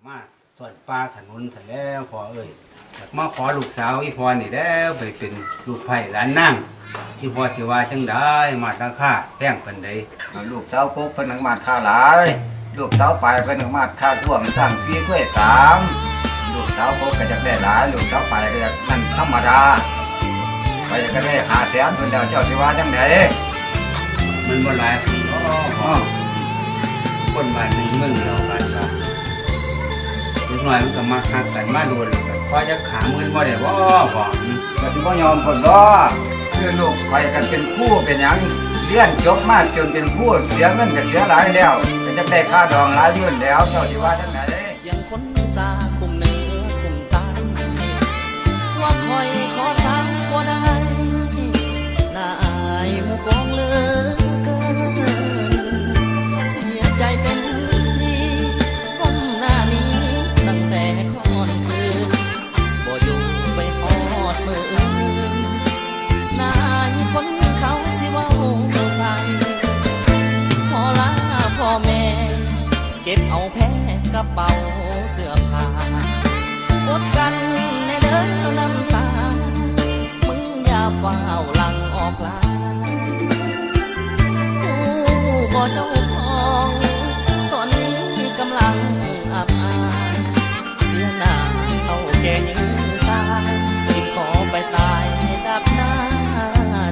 มาส่วนปลาถนนเสร็จแล้วพอเอ้ยมาขอลูกสาวอีพอนี่แล้วไปเป็นลูกไผ่หลานนั่งอีพอสิว่าจังได้มาราคาแพงปานใดลูกสาวกบเพิ่นหนังมาดค่าหลายลูกสาวปลายเพิ่นหนังมาดค่าท่วมสร้าง4ถ้วย3ลูกสาวกบก็จะได้หลายลูกสาวปลายก็จะนั่นธรรมดาไปก็ได้500,000เพิ่นแล้วเจ้าสิว่าจังได๋มันบ่หลายคนคนบ้านหนึ่งเมืองเราบ้านว่าเล็กน้อยมันก็มาหักกันมาโดนแล้วพอจะขาเงินบ่ได้บ่พ่อก็สิบ่ยอมเพิ่นดอกคือลูกข่อยก็เป็นครูเป็นหยังเรียนจบมาจนเป็นครูเสียเงินก็เสียหลายแล้วก็จะได้ค่าดองหลายยื่นแล้วเจ้าสิว่าจังได๋เสียงคนสาคุมเนื้อคุมตาว่าคอยขอสร้างบ่ได้น่าอายหมู่กองเหลือเกินเสียใจเต็มที่ก้มหน้านี้ตั้งแต่ก่อนคืนบ่อยู่ไปฮอดมื้ออื่นน่าอายคนเขาสิเว้าใส่ขอลาพ่อแม่เก็บเอาแพ้กระเป๋าเสื้อผ้าอดกันในเดินน้ำตามึงอย่าเฝ้าหลังออกลากูบ่เจ้าของตอนนี้กำลังอับอายเสียหน้าเอาแก่ยิงสายที่ขอไปตายดับหน้า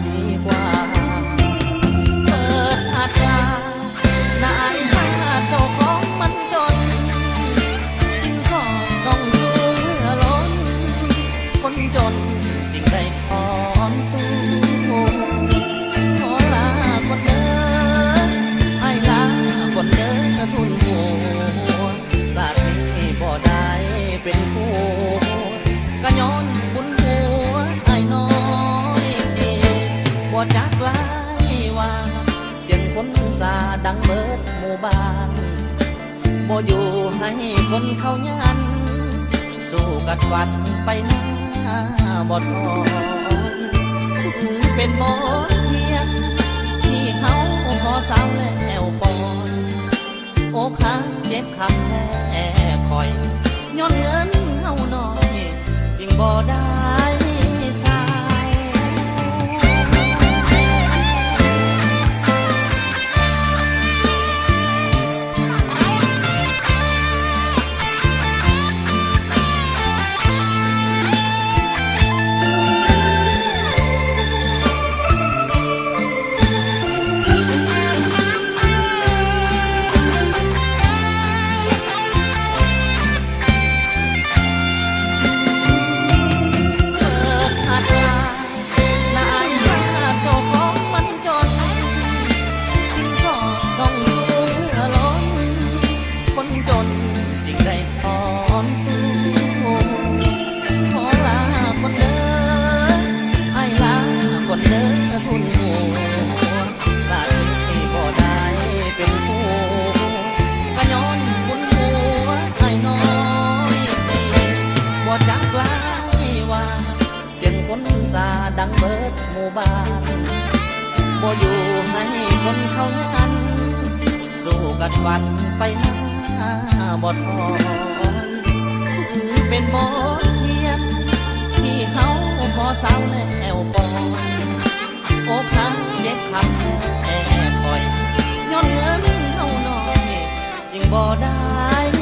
ดีกว่าเปิดอาจารย์นายชาเจ้าของมันจนสินสอดต้องเสื้อล้นคนจนจึงได้ถอนตัวขอลาคนเดินไอ้ลาคนเดินทุนหัวสาธิบ่ได้เป็นผู้ก็ย้อนบุญหัวไอ้น้อยบ่จักลายว่าเสียงคนสาดังเบิดหมู่บ้านบ่อยู่ให้คนเขายันสู้กัดวันไปหน้าบ่ถอยเป็นหมดเพียงที่เฮาขอสาวแล้วปอนโอ้ข้าเจ็บคำแท้คอยย้อนเงินเฮาน้อยยิ่งบ่ได้สาวดังเบิดหมู่บ้านบ่อยู่ให้คนเขายันสู้กัดวันไปหน้าบ่ถอยเป็นหมดเพียงที่เฮาขอสาวแล้วปอนโอ้ข้าเจ็บคำแท้คอยย้อนเงินเฮาน้อยยิ่งบ่ได้